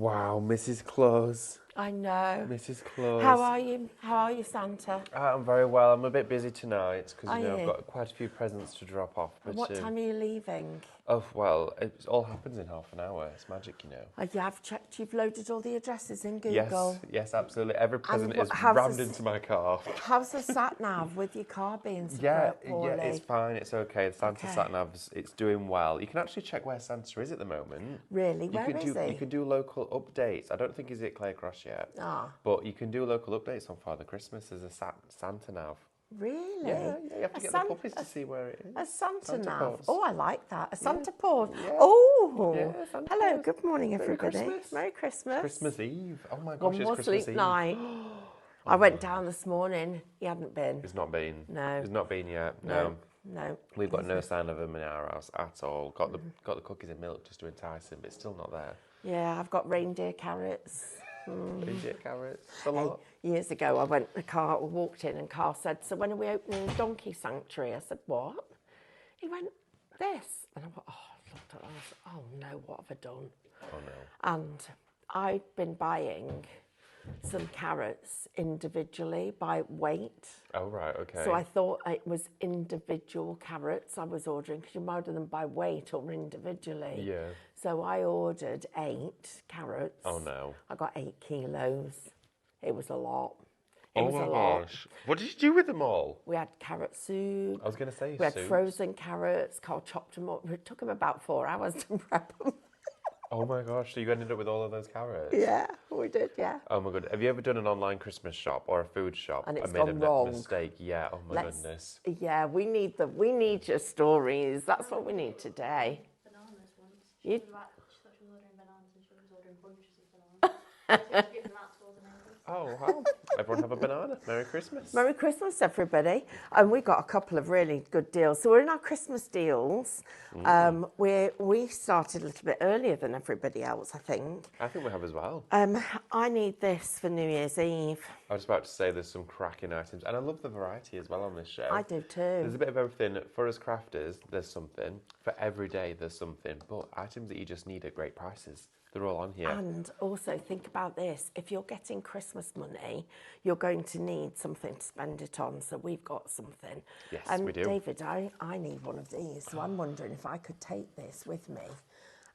Wow, Mrs. Claus. I know. Mrs. Claus. How are you? How are you, Santa? I'm very well. I'm a bit busy tonight because Are I've you? got quite a few presents to drop off. But What time are you leaving? oh well, it all happens in half an hour. It's magic, you know. Yeah, I've checked. You've loaded all the addresses in Yes, Google. yes, absolutely. Every present is how's rammed the into my car. How's the sat nav with your car being so Yeah, poorly? it's fine. It's okay. The Santa Okay. sat nav's it's doing well. You can actually check where Santa is at the moment. Really? You Where can is do he? you can do local updates. I don't think he's at Clay Cross yet. Ah, But you can do local updates on Father Christmas as a Santa nav. really? Yeah, you have to get the puppies to see where it is. A Santa Santa nav. Claus. Oh, I like that. A Santa Paws. Yeah. Oh, Yeah, Santa hello. Claus. Good morning, Merry everybody. Christmas. Merry Christmas. Christmas Eve. Oh my One gosh, it's more Christmas sleep Eve. night. I went down this morning. He hadn't been. It's not been. No. It's not been yet. No. No. We've got no sign of him in our house at all. Got the cookies and milk just to entice him, but it's still not there. Yeah, I've got reindeer carrots. Reindeer carrots. A lot. Years ago, I walked in, and Carl said, "So when are we opening Donkey Sanctuary?" I said, "What?" He went, "This." And I went, "Oh," I looked at it, and I said, "Oh no, what have I done?" Oh no. And I'd been buying some carrots individually by weight. Oh right, okay. So I thought it was individual carrots I was ordering, because you order them by weight or individually. Yeah. So I ordered 8 carrots. Oh no. I got 8 kilos. It was a lot. It Oh was my a lot. gosh. What did you do with them all? We had carrot soup. I was going to say We had soup. frozen carrots. Carl chopped them up. It took him about 4 hours to prep them. Oh my gosh, so you ended up with all of those carrots? Yeah, we did, yeah. Oh my god, have you ever done an online Christmas shop or a food shop And it's and made gone a wrong? mistake? Yeah, oh my goodness. Yeah, we need your stories. That's what we need today. Bananas once. You- She thought she was ordering bananas and she was ordering bunches of bananas. So she gave them out to all the neighbours. Oh, wow. Everyone have a banana. Merry Christmas. Merry Christmas, everybody. And we got a couple of really good deals. So we're in our Christmas deals. We started a little bit earlier than everybody else, I think. I think we have as well. I need this for New Year's Eve. I was about to say there's some cracking items, and I love the variety as well on this show. I do too. There's a bit of everything. For us crafters, there's something. For every day, there's something. But items that you just need at great prices, they're all on here. And also think about this. If you're getting Christmas money, you're going to need something to spend it on. So we've got something. Yes, and we do. David, I need one of these. So I'm wondering if I could take this with me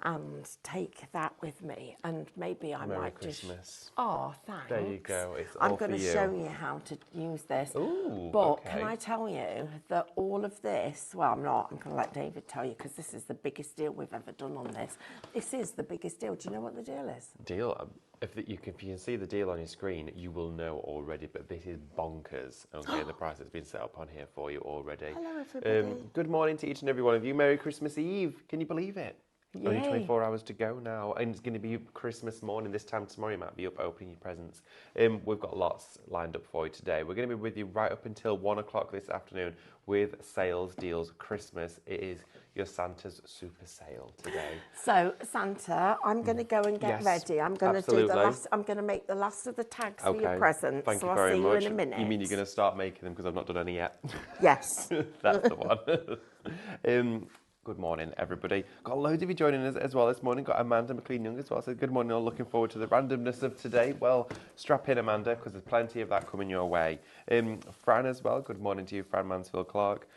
and take that with me. And maybe I Merry might Christmas. just... Oh, thanks. There you go. It's I'm all for going to you. show you how to use this. Ooh, But okay. can I tell you that all of this, well, I'm not. I'm going to let David tell you, because this is the biggest deal we've ever done on this. This is the biggest deal. Do you know what the deal is? Deal. If you can see the deal on your screen, you will know already. But this is bonkers. Okay, the price has been set up on here for you already. Hello, everybody. Good morning to each and every one of you. Merry Christmas Eve. Can you believe it? Only Yay. 24 hours to go now, and it's going to be Christmas morning. This time tomorrow, you might be up opening your presents. We've got lots lined up for you today. We're going to be with you right up until 1 o'clock this afternoon with sales deals. Christmas, it is your Santa's super sale today. So, Santa, I'm going to go and get Yes, ready. I'm going to do the absolutely. last. I'm going to make the last of the tags for your presents. Thank so you I'll very see much. you in a minute. You mean you're going to start making them because I've not done any yet? Yes. That's the one. Good morning, everybody. Got loads of you joining us as well this morning. Got Amanda McLean-Young as well. So good morning, all. Looking forward to the randomness of today. Well, strap in, Amanda, because there's plenty of that coming your way. Fran as well. Good morning to you, Fran Mansfield-Clark.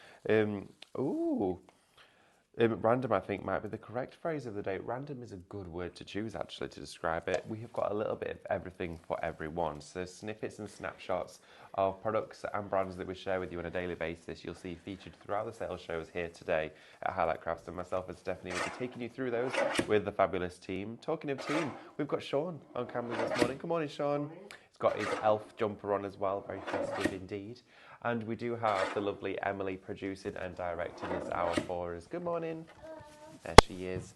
Random, I think, might be the correct phrase of the day. Random is a good word to choose, actually, to describe it. We have got a little bit of everything for everyone. So snippets and snapshots of products and brands that we share with you on a daily basis. You'll see featured throughout the sales shows here today at Highlight Crafts. And myself and Stephanie will be taking you through those with the fabulous team. Talking of team, we've got Sean on camera this morning. Good morning, Sean. He's got his elf jumper on as well. Very festive indeed. And we do have the lovely Emily producing and directing this hour for us. Good morning. There she is.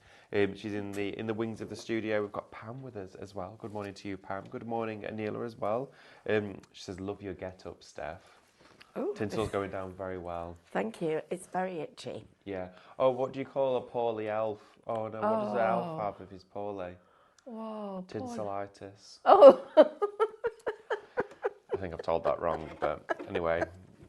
She's in the wings of the studio. We've got Pam with us as well. Good morning to you, Pam. Good morning, Anila, as well. She says, love your get-up, Steph. Ooh. Tinsel's going down very well. Thank you. It's very itchy. Yeah. Oh, what do you call a poorly elf? Oh, no, what does an elf have if he's poorly? Whoa. Tinselitis. Oh. I think I've told that wrong, but anyway,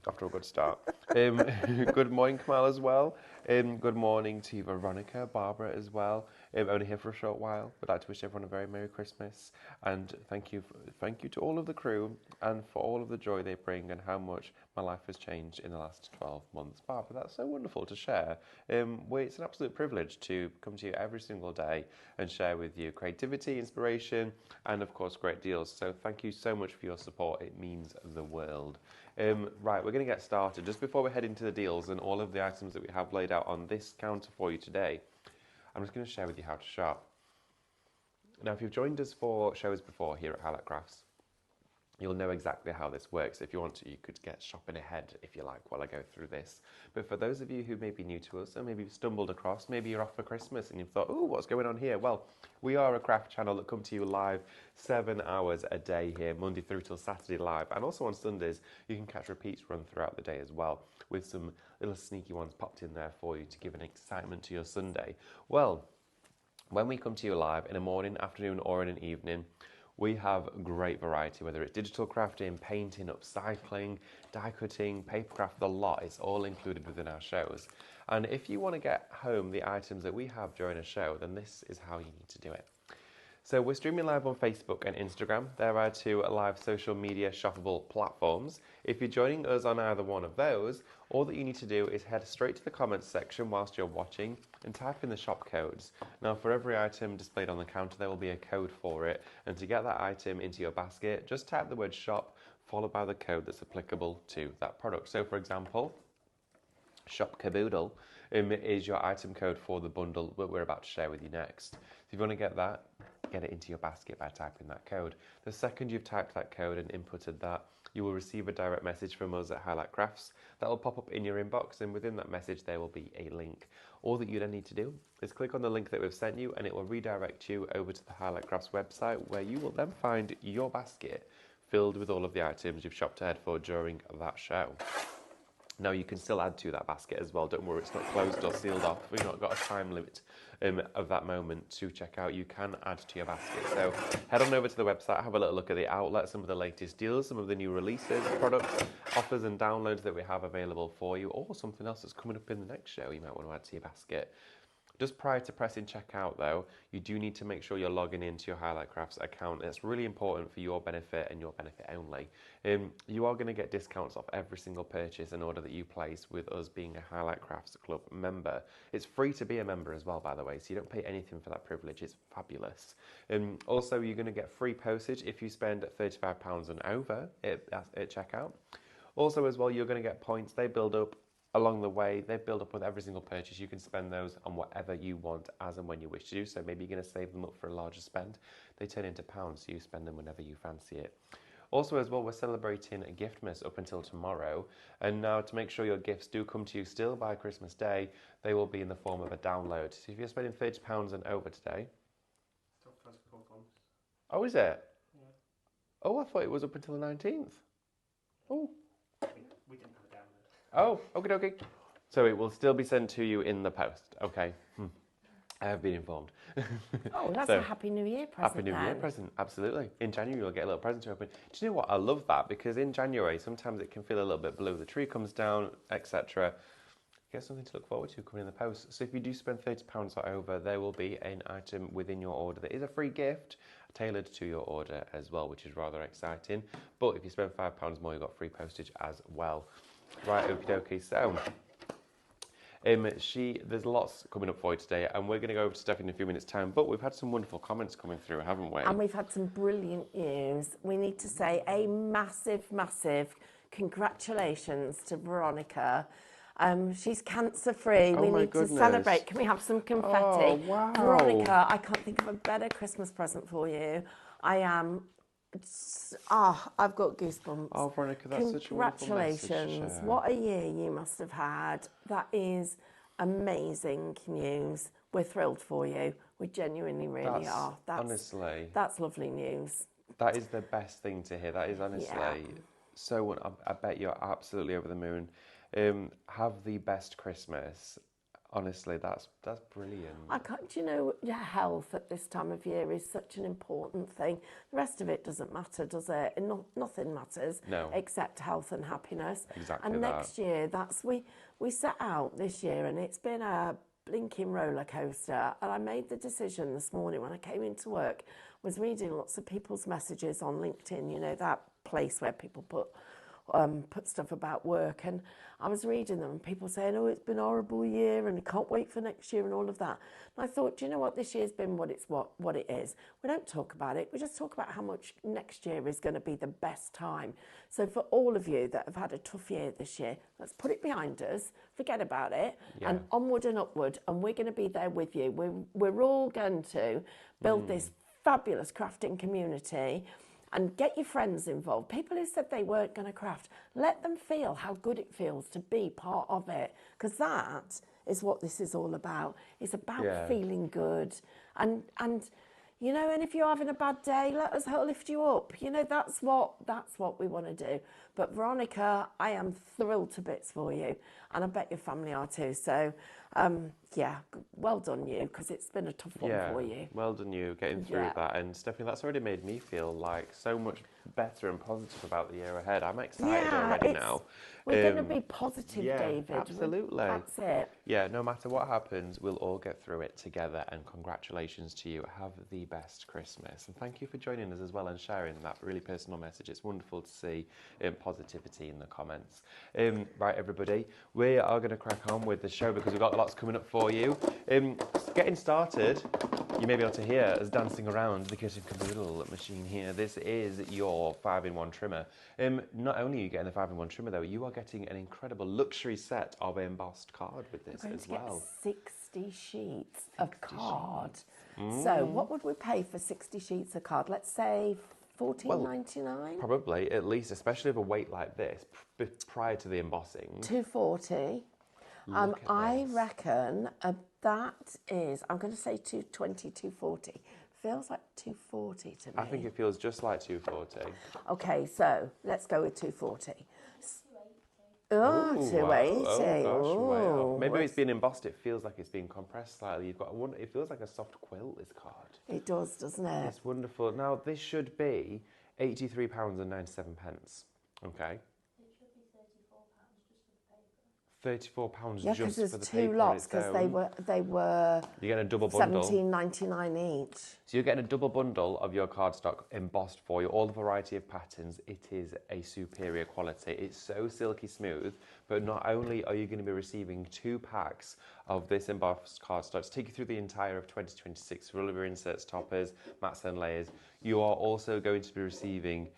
off to a good start. Good morning, Kamal, as well. Good morning to Veronica, Barbara as well. Only here for a short while. Would like to wish everyone a very Merry Christmas and thank you to all of the crew and for all of the joy they bring and how much my life has changed in the last 12 months. Barbara, that's so wonderful to share. It's an absolute privilege to come to you every single day and share with you creativity, inspiration, and of course great deals. So thank you so much for your support. It means the world. Right, we're going to get started. Just before we head into the deals and all of the items that we have laid out on this counter for you today, I'm just going to share with you how to shop. Now, if you've joined us for shows before here at Highlight Crafts, you'll know exactly how this works. If you want to, you could get shopping ahead, if you like, while I go through this. But for those of you who may be new to us, or maybe you've stumbled across, maybe you're off for Christmas and you've thought, oh, what's going on here? Well, we are a craft channel that come to you live 7 hours a day here, Monday through till Saturday live. And also on Sundays, you can catch repeats run throughout the day as well, with some little sneaky ones popped in there for you to give an excitement to your Sunday. Well, when we come to you live in a morning, afternoon, or in an evening, we have great variety, whether it's digital crafting, painting, upcycling, die cutting, paper craft, the lot. It's all included within our shows. And if you want to get home the items that we have during a show, then this is how you need to do it. So we're streaming live on Facebook and Instagram. There are 2 live social media shoppable platforms. If you're joining us on either one of those, all that you need to do is head straight to the comments section whilst you're watching and type in the shop codes. Now, for every item displayed on the counter, there will be a code for it. And to get that item into your basket, just type the word shop followed by the code that's applicable to that product. So, for example, Shop Caboodle is your item code for the bundle that we're about to share with you next. So if you want to get that, get it into your basket by typing that code. The second you've typed that code and inputted that, you will receive a direct message from us at Highlight Crafts that will pop up in your inbox, and within that message there will be a link. All that you then need to do is click on the link that we've sent you and it will redirect you over to the Highlight Crafts website, where you will then find your basket filled with all of the items you've shopped ahead for during that show. Now, you can still add to that basket as well. Don't worry, it's not closed or sealed off. We've not got a time limit of that moment to check out. You can add to your basket. So head on over to the website, have a little look at the outlet, some of the latest deals, some of the new releases, products, offers and downloads that we have available for you, or something else that's coming up in the next show you might want to add to your basket. Just prior to pressing checkout though, you do need to make sure you're logging into your Highlight Crafts account. It's really important for your benefit and your benefit only. You are going to get discounts off every single purchase and order that you place with us being a Highlight Crafts Club member. It's free to be a member as well, by the way, so you don't pay anything for that privilege. It's fabulous. Also, you're going to get free postage if you spend £35 and over at checkout. Also as well, you're going to get points. They build up along the way. They build up with every single purchase. You can spend those on whatever you want as and when you wish to do. So maybe you're going to save them up for a larger spend. They turn into pounds, so you spend them whenever you fancy it. Also as well, we're celebrating a Giftmas up until tomorrow. And now to make sure your gifts do come to you still by Christmas Day, they will be in the form of a download. So if you're spending £30 and over today... Oh, is it? Yeah. Oh, I thought it was up until the 19th. Oh. We didn't have a download. Oh, okay, okay. So it will still be sent to you in the post. Okay. I have been informed. Oh, that's So, a Happy New Year present. Happy New Year then. present, absolutely. In January, you'll get a little present to open. Do you know what? I love that because in January, sometimes it can feel a little bit blue. The tree comes down, etc. Get something to look forward to coming in the post. So if you do spend £30 or over, there will be an item within your order that is a free gift tailored to your order as well, which is rather exciting. But if you spend £5 more, you've got free postage as well. Right, okie dokie. So, there's lots coming up for you today, and we're going to go over to Stephanie in a few minutes' time. But we've had some wonderful comments coming through, haven't we? And we've had some brilliant news. We need to say a massive, massive congratulations to Veronica. She's cancer-free. Oh We my need goodness. to celebrate. Can we have some confetti? Oh, wow. Veronica, I can't think of a better Christmas present for you. I've got goosebumps. Oh, Veronica, that's such a wonderful message to Congratulations. share. What a year you must have had. That is amazing news. We're thrilled for you. We genuinely really are. Honestly, That's lovely news. that is the best thing to hear. That is honestly Yeah. so. I bet you're absolutely over the moon. Have the best Christmas. Honestly, that's brilliant. Do you know, your health at this time of year is such an important thing. The rest of it doesn't matter, does it? And nothing matters No. except health and happiness. Exactly And that. next year, we set out this year, and it's been a blinking roller coaster. And I made the decision this morning when I came into work, was reading lots of people's messages on LinkedIn, you know, that place where people put stuff about work, and I was reading them and people saying, oh, it's been a horrible year and I can't wait for next year and all of that. And I thought, do you know what, this year's been what it is. We don't talk about it, we just talk about how much next year is going to be the best time. So for all of you that have had a tough year this year, let's put it behind us, forget about it, and onward and upward, and we're going to be there with you. We're all going to build this fabulous crafting community. And get your friends involved. People who said they weren't going to craft, let them feel how good it feels to be part of it. Because that is what this is all about. It's about feeling good. And you know, and if you're having a bad day, let us lift you up. You know, that's what we want to do. But Veronica, I am thrilled to bits for you. And I bet your family are too. So, well done you, because it's been a tough one for you. Well done you, getting through that. And Stephanie, that's already made me feel like so much better and positive about the year ahead. I'm excited already now. We're going to be positive, David. Absolutely. That's it. Yeah, no matter what happens, we'll all get through it together. And congratulations to you. Have the best Christmas. And thank you for joining us as well and sharing that really personal message. It's wonderful to see positivity in the comments. Right, everybody, we are going to crack on with the show because we've got lots coming up for you. Getting started, you may be able to hear us dancing around the kitchen caboodle machine here. This is your 5-in-1 trimmer. Not only are you getting the 5-in-1 trimmer though, you are getting an incredible luxury set of embossed card with this as well. 60 sheets of card. So what would we pay for 60 sheets of card? Let's say $14.99? Probably, at least, especially of a weight like this, prior to the embossing. $2.40. I reckon that is, I'm going to say $2.20, $2.40. Feels like $2.40 to me. I think it feels just like $2.40. Okay, so let's go with $2.40. Oh, $2.80. Wow. Maybe it's been embossed. It feels like it's been compressed slightly. You've got it feels like a soft quilt, this card. It does, doesn't it? It's wonderful. Now, this should be £83.97. Okay. It should be £34 just for the paper. £34 Yeah, just for the paper. because there's two lots, because they were you're getting a double bundle. $17.99 each. So you're getting a double bundle of your cardstock embossed for you, all the variety of patterns. It is a superior quality. It's so silky smooth, but not only are you going to be receiving 2 packs of this embossed cardstock to take you through the entire of 2026 for all of your inserts, toppers, mats and layers, you are also going to be receiving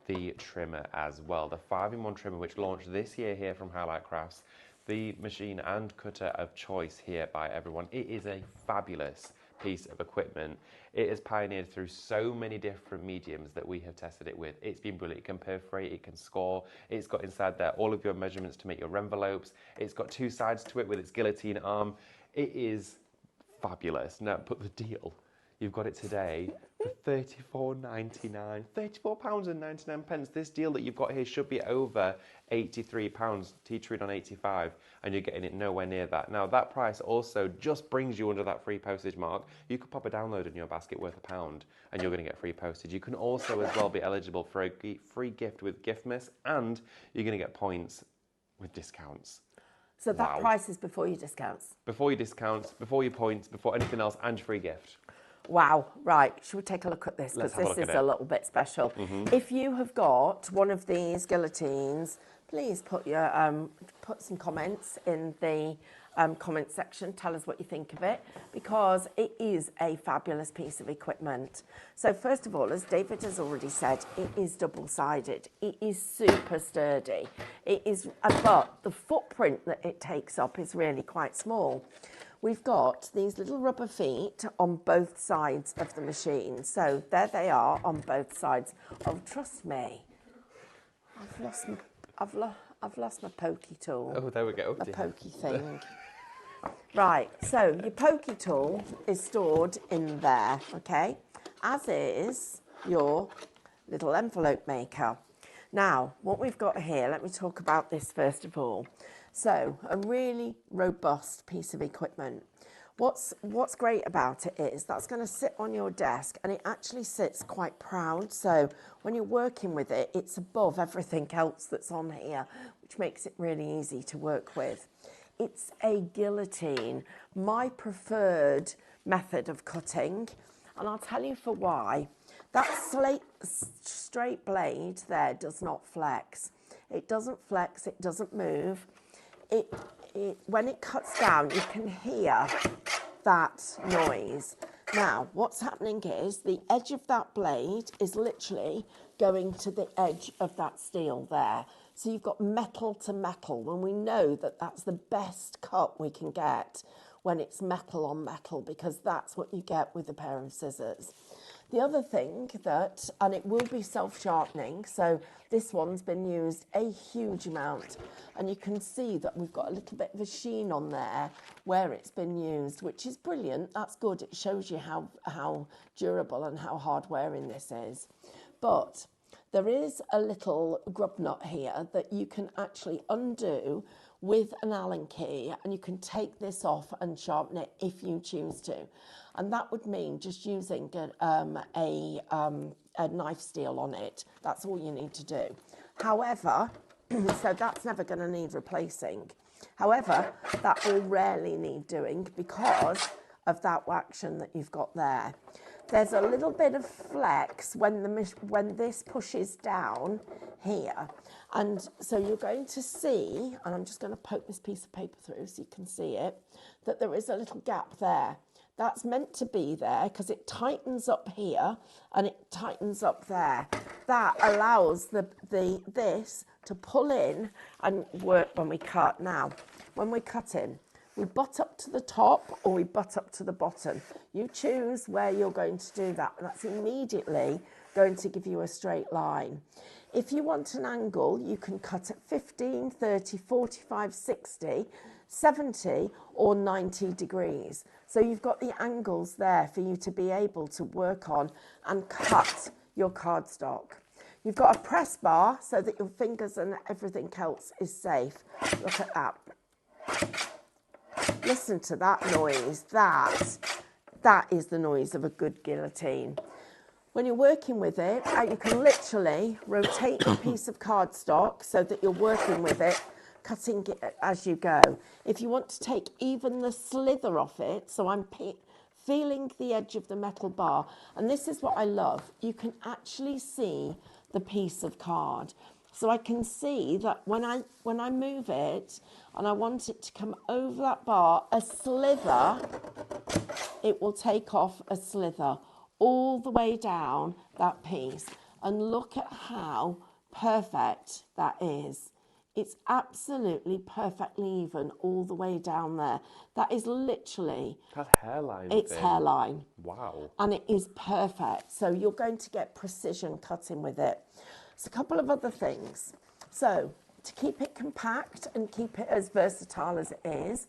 the trimmer as well. The 5-in-1 trimmer, which launched this year here from Highlight Crafts, the machine and cutter of choice here by everyone. It is a fabulous piece of equipment. It has pioneered through so many different mediums that we have tested it with. It's been brilliant. It can perforate, it can score. It's got inside there all of your measurements to make your envelopes. It's got 2 sides to it with its guillotine arm. It is fabulous. Now, but the deal, you've got it today for £34.99. £34.99. This deal that you've got here should be over £83, teetering on 85, and you're getting it nowhere near that. Now, that price also just brings you under that free postage mark. You could pop a download in your basket worth £1, and you're going to get free postage. You can also as well be eligible for a free gift with Giftmas, and you're going to get points with discounts. So that price is before your discounts? Before your discounts, before your points, before anything else, and your free gift. Wow, right. Should we take a look at this? Because this is a little bit special. If you have got one of these guillotines, please put your put some comments in the comment section. Tell us what you think of it, because it is a fabulous piece of equipment. So first of all, as David has already said, it is double-sided. It is super sturdy. It is, but the footprint that it takes up is really quite small. We've got these little rubber feet on both sides of the machine. So there they are on both sides. Oh, trust me, I've lost my pokey tool. Oh, there we go. A pokey thing. Right, so your pokey tool is stored in there, okay? As is your little envelope maker. Now, what we've got here, let me talk about this first of all. So, a really robust piece of equipment. What's great about it is that's going to sit on your desk, and it actually sits quite proud. So when you're working with it, it's above everything else that's on here, which makes it really easy to work with. It's a guillotine, my preferred method of cutting, and I'll tell you for why. That straight blade there does not flex. It doesn't flex, it doesn't move. When it cuts down, you can hear that noise. Now, what's happening is the edge of that blade is literally going to the edge of that steel there. So you've got metal to metal, when we know that that's the best cut we can get when it's metal on metal, because that's what you get with a pair of scissors. The other thing that, and it will be self-sharpening, so this one's been used a huge amount, and you can see that we've got a little bit of a sheen on there where it's been used, which is brilliant. That's good. It shows you how durable and how hard wearing this is. But there is a little grub nut here that you can actually undo with an Allen key, and you can take this off and sharpen it if you choose to. And that would mean just using a knife steel on it. That's all you need to do. However, so that's never going to need replacing. However, that will rarely need doing because of that action that you've got there. There's a little bit of flex when this pushes down here. And so you're going to see, and I'm just going to poke this piece of paper through so you can see it, that there is a little gap there. That's meant to be there because it tightens up here and it tightens up there. That allows this to pull in and work when we cut. Now, when we're cutting, we butt up to the top or we butt up to the bottom. You choose where you're going to do that, and that's immediately going to give you a straight line. If you want an angle, you can cut at 15, 30, 45, 60, 70 or 90 degrees. So you've got the angles there for you to be able to work on and cut your cardstock. You've got a press bar so that your fingers and everything else is safe. Look at that. Listen to that noise. That is the noise of a good guillotine. When you're working with it, you can literally rotate the piece of cardstock so that you're working with it, cutting it as you go. If you want to take even the slither off it, so I'm feeling the edge of the metal bar, and this is what I love, you can actually see the piece of card. So I can see that when I move it and I want it to come over that bar, a slither, it will take off a slither all the way down that piece. And look at how perfect that is. It's absolutely perfectly even all the way down there. That is literally... That's hairline. It's thin. hairline. Wow. And it is perfect. So you're going to get precision cutting with it. So a couple of other things. So to keep it compact and keep it as versatile as it is,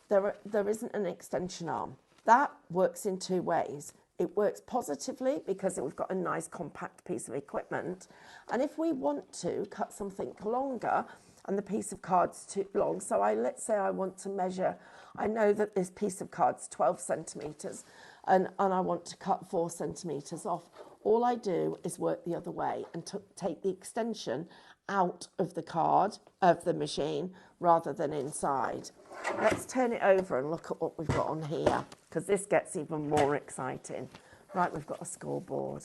there isn't an extension arm. That works in two ways. It works positively because we've got a nice compact piece of equipment. And if we want to cut something longer and the piece of card's too long, so let's say I want to measure, I know that this piece of card's 12 centimetres and I want to cut 4 centimetres off. All I do is work the other way and take the extension out of the card, of the machine, rather than inside. Let's turn it over and look at what we've got on here, because this gets even more exciting. Right, we've got a scoreboard.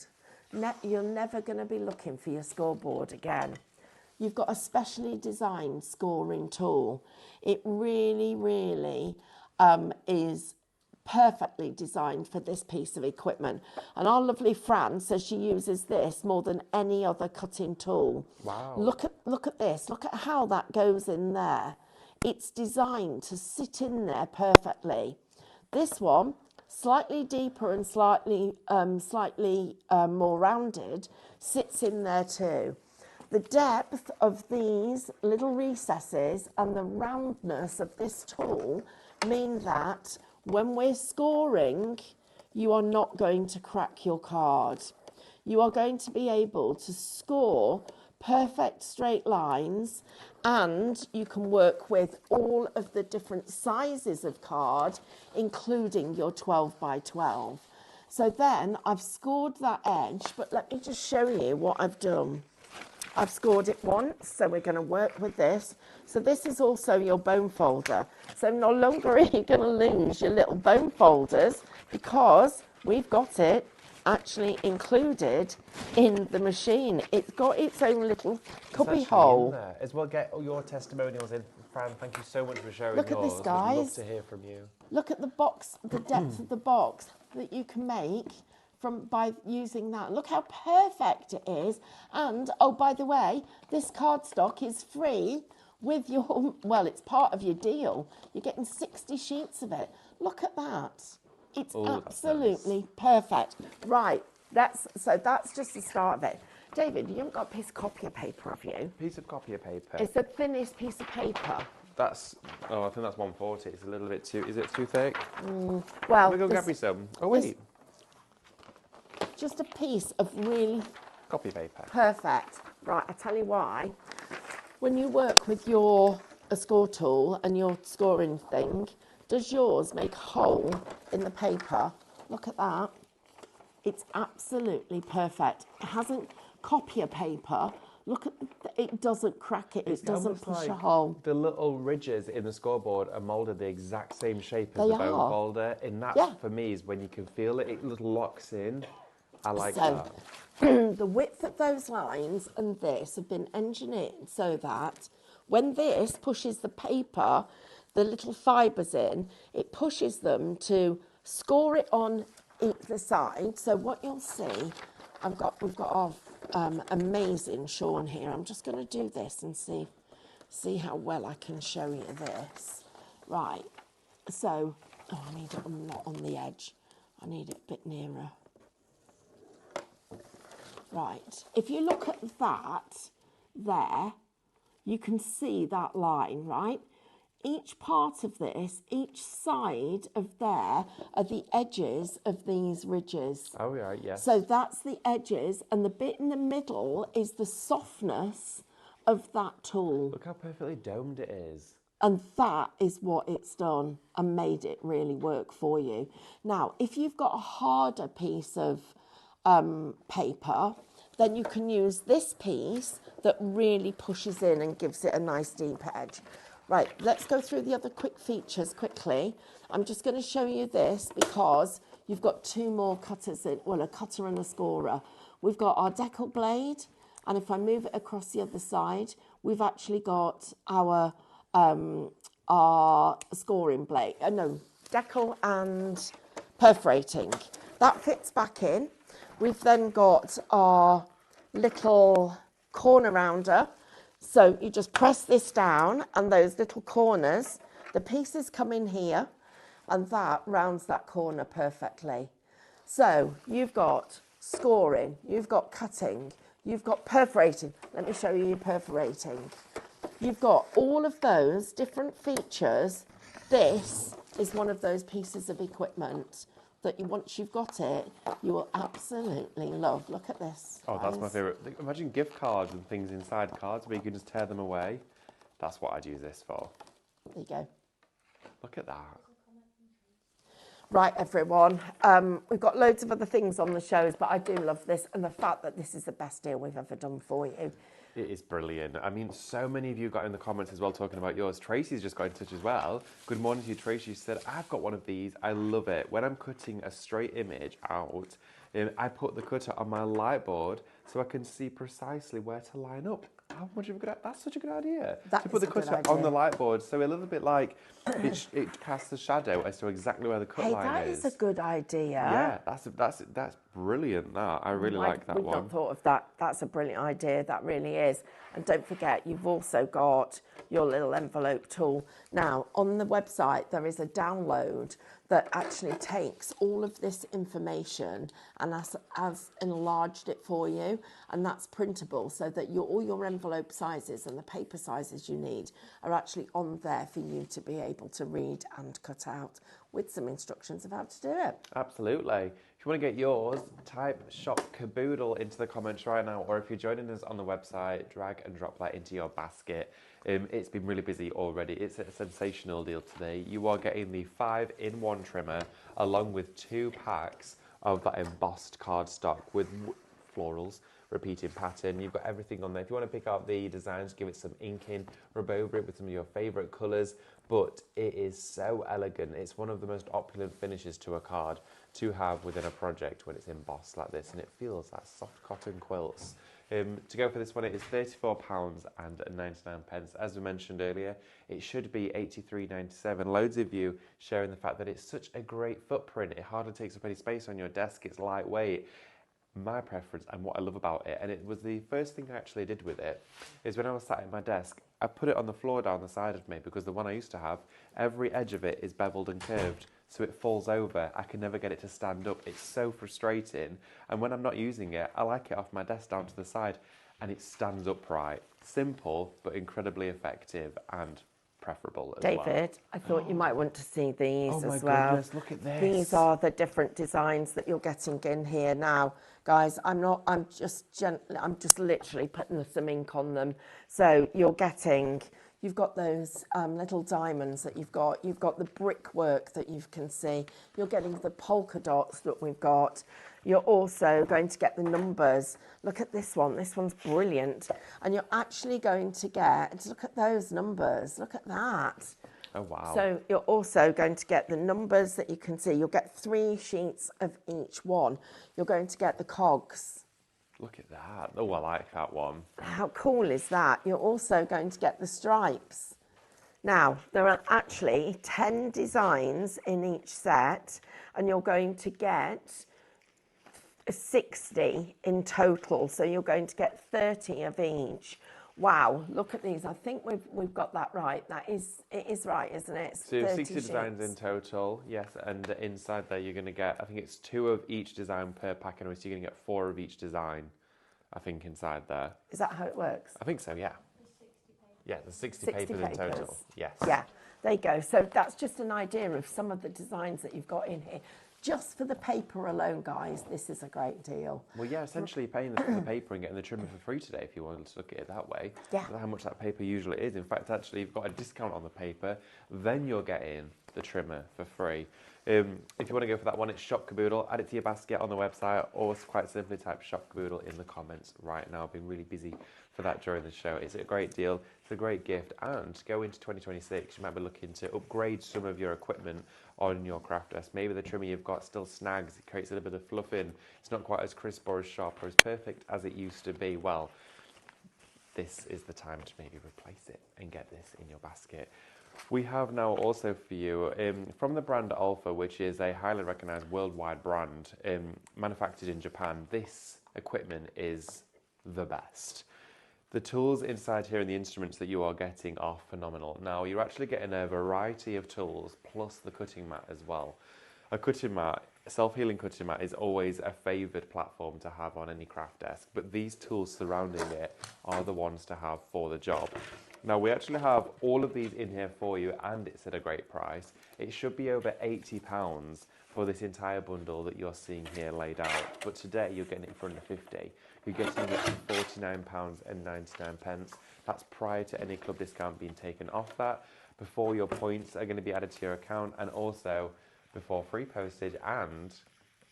You're never going to be looking for your scoreboard again. You've got a specially designed scoring tool. It really, really is perfectly designed for this piece of equipment. And our lovely Fran says she uses this more than any other cutting tool. Wow. Look at this. Look at how that goes in there. It's designed to sit in there perfectly. This one, slightly deeper and slightly more rounded, sits in there too. The depth of these little recesses and the roundness of this tool mean that when we're scoring, you are not going to crack your card. You are going to be able to score perfect straight lines, and you can work with all of the different sizes of card, including your 12 by 12. So then I've scored that edge, but let me just show you what I've done. I've scored it once, so we're going to work with this. So this is also your bone folder. So no longer are you going to lose your little bone folders, because we've got it actually included in the machine. It's got its own little cubby hole. There. As well, get all your testimonials in. Fran, thank you so much for sharing Look at yours. this, We'd love guys. to hear from you. Look at the box, the depth of the box that you can make by using that. Look how perfect it is. And, oh, by the way, this cardstock is free with your, well, it's part of your deal. You're getting 60 sheets of it. Look at that. It's absolutely perfect. Right, that's just the start of it. David, you haven't got a piece of copier paper, have you? Piece of copier paper. It's the thinnest piece of paper. That's, oh, I think that's 140. It's a little bit too, is it too thick? Well, Let me go grab me some. Oh, wait. Just a piece of really Copy paper. perfect. Right, I tell you why. When you work with your score tool and your scoring thing, does yours make a hole in the paper? Look at that. It's absolutely perfect. It hasn't copier paper. Look at it doesn't crack it. It doesn't push a hole. The little ridges in the scoreboard are molded the exact same shape as They the bone are. folder, and that for me is when you can feel it. It locks in. I like that. The width of those lines and this have been engineered so that when this pushes the paper, the little fibres in, it pushes them to score it on either side. So what you'll see, we've got our amazing Sean here. I'm just going to do this and see how well I can show you this. Right. So, oh, I need it not on the edge. I need it a bit nearer. Right, if you look at that there, you can see that line, right? Each part of this, each side of there are the edges of these ridges. Oh, yeah, yes. So that's the edges, and the bit in the middle is the softness of that tool. Look how perfectly domed it is. And that is what it's done and made it really work for you. Now, if you've got a harder piece of paper, then you can use this piece that really pushes in and gives it a nice deep edge. Right, let's go through the other quick features quickly. I'm just going to show you this because you've got two more cutters in, well, a cutter and a scorer. We've got our decal blade, and if I move it across the other side, we've actually got our scoring blade. No, decal and perforating. That fits back in. We've then got our little corner rounder. So you just press this down and those little corners, the pieces come in here and that rounds that corner perfectly. So you've got scoring, you've got cutting, you've got perforating. Let me show you your perforating. You've got all of those different features. This is one of those pieces of equipment that once you've got it, you will absolutely love. Look at this. Oh, that's my favourite. Imagine gift cards and things inside cards where you can just tear them away. That's what I'd use this for. There you go. Look at that. Right, everyone. We've got loads of other things on the shows, but I do love this and the fact that this is the best deal we've ever done for you. It is brilliant. I mean, so many of you got in the comments as well talking about yours. Tracy's just got in touch as well. Good morning to you, Tracy. She said, I've got one of these. I love it. When I'm cutting a straight image out, I put the cutter on my light board so I can see precisely where to line up. How much of a good, that's such a good idea. That to put the cutter on the light board, so a little bit like it casts a shadow as to exactly where the cut line is. That is a good idea. Yeah, that's brilliant. That I really like that We've one. not thought of that. That's a brilliant idea. That really is. And don't forget, you've also got your little envelope tool. Now, on the website, there is a download that actually takes all of this information and has enlarged it for you, and that's printable so that all your envelope sizes and the paper sizes you need are actually on there for you to be able to read and cut out with some instructions of how to do it. Absolutely. If you want to get yours, type shop caboodle into the comments right now, or if you're joining us on the website, drag and drop that into your basket. It's been really busy already. It's a sensational deal today. You are getting the 5-in-1 trimmer along with 2 packs of that embossed cardstock with florals, repeating pattern. You've got everything on there. If you want to pick out the designs, give it some inking, rub over it with some of your favourite colours, but it is so elegant. It's one of the most opulent finishes to a card to have within a project when it's embossed like this, and it feels like soft cotton quilts. To go for this one, it is £34.99. As we mentioned earlier, it should be £83.97. Loads of you sharing the fact that it's such a great footprint. It hardly takes up any space on your desk. It's lightweight. My preference and what I love about it, and it was the first thing I actually did with it, is when I was sat at my desk, I put it on the floor down the side of me, because the one I used to have, every edge of it is beveled and curved, so it falls over. I can never get it to stand up. It's so frustrating, and when I'm not using it, I like it off my desk down to the side, and it stands upright. Simple, but incredibly effective and preferable as well. David, I thought you might want to see these Oh my as well. goodness, look at this. These are the different designs that you're getting in here now. Guys, I'm just literally putting some ink on them. So you've got those little diamonds that you've got the brickwork that you can see, you're getting the polka dots that we've got. You're also going to get the numbers. Look at this one's brilliant. And you're actually going to get, look at those numbers, look at that. Oh, wow. So you're also going to get the numbers that you can see. You'll get 3 sheets of each one. You're going to get the cogs. Look at that. Oh, I like that one. How cool is that? You're also going to get the stripes. Now, there are actually 10 designs in each set, and you're going to get 60 in total. So you're going to get 30 of each. Wow, look at these. I think we've got that right. It is right, isn't it? It's So you have 60 sheets. designs in total, yes, and inside there you're going to get, I think it's 2 of each design per pack, anyway, so you're going to get 4 of each design, I think, inside there. Is that how it works? I think so, yeah. Yeah, there's 60 papers in total, yes. Yeah, there you go. So that's just an idea of some of the designs that you've got in here. Just for the paper alone, guys, this is a great deal. Well, yeah, essentially paying for the paper and getting the trimmer for free today, if you wanted to look at it that way. Yeah. How much that paper usually is. In fact, actually, you've got a discount on the paper, then you're getting the trimmer for free. If you want to go for that one, it's Shop Caboodle. Add it to your basket on the website, or quite simply type Shop Caboodle in the comments right now. I've been really busy for that during the show. It's a great deal. It's a great gift. And go into 2026, you might be looking to upgrade some of your equipment on your craft desk. Maybe the trimmer you've got still snags. It creates a little bit of fluffing. It's not quite as crisp or as sharp or as perfect as it used to be. Well, this is the time to maybe replace it and get this in your basket. We have now also for you, from the brand Alpha, which is a highly recognised worldwide brand, manufactured in Japan, this equipment is the best. The tools inside here and the instruments that you are getting are phenomenal. Now, you're actually getting a variety of tools, plus the cutting mat as well. A cutting mat, self-healing cutting mat, is always a favoured platform to have on any craft desk, but these tools surrounding it are the ones to have for the job. Now, we actually have all of these in here for you, and it's at a great price. It should be over £80 for this entire bundle that you're seeing here laid out, but today you're getting it for under £50. You're getting it for £49.99. That's prior to any club discount being taken off that, before your points are going to be added to your account, and also before free postage and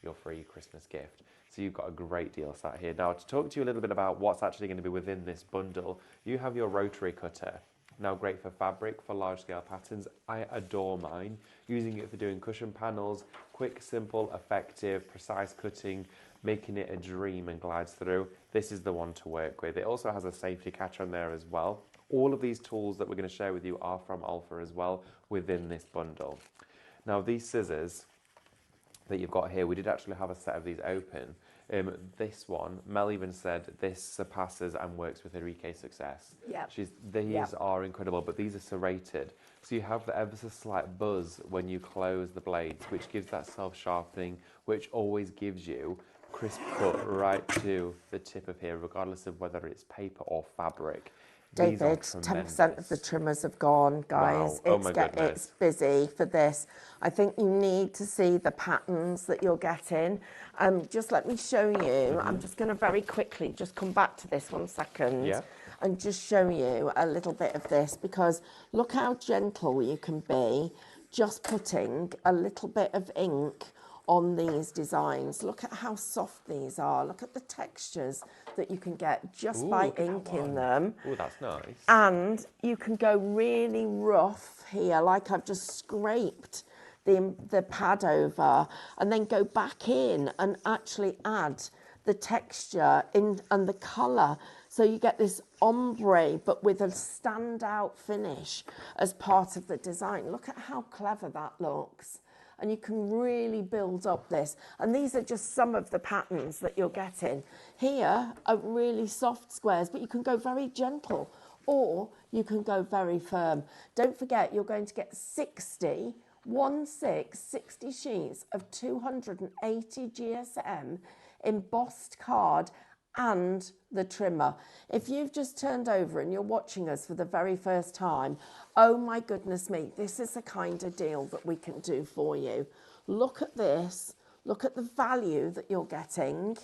your free Christmas gift. So you've got a great deal sat here. Now, to talk to you a little bit about what's actually going to be within this bundle, you have your rotary cutter. Now, great for fabric, for large-scale patterns. I adore mine, using it for doing cushion panels, quick, simple, effective, precise cutting, making it a dream and glides through. This is the one to work with. It also has a safety catch on there as well. All of these tools that we're going to share with you are from Alpha as well within this bundle. Now, these scissors that you've got here, we did actually have a set of these open. This one, Mel even said this surpasses and works with Enrique's success. Yep. These are incredible, but these are serrated. So you have the ever so slight buzz when you close the blades, which gives that self-sharpening, which always gives you crisp cut right to the tip of here, regardless of whether it's paper or fabric. These are David, 10% of the tremendous. trimmers have gone, guys. Wow. Oh my It's goodness. busy for this. I think you need to see the patterns that you're getting. Just let me show you. I'm just going to very quickly just come back to this 1 second Yeah. and just show you a little bit of this, because look how gentle you can be just putting a little bit of ink on these designs. Look at how soft these are. Look at the textures that you can get just Ooh, by look at that inking one. them. Oh, that's nice. And you can go really rough here, like I've just scraped the pad over, and then go back in and actually add the texture in and the colour. So you get this ombre, but with a standout finish as part of the design. Look at how clever that looks. And you can really build up this. And these are just some of the patterns that you're getting. Here are really soft squares, but you can go very gentle, or you can go very firm. Don't forget, you're going to get 60 sheets of 280 GSM embossed card and the trimmer. If you've just turned over and you're watching us for the very first time, oh my goodness me, this is the kind of deal that we can do for you. Look at this. Look at the value that you're getting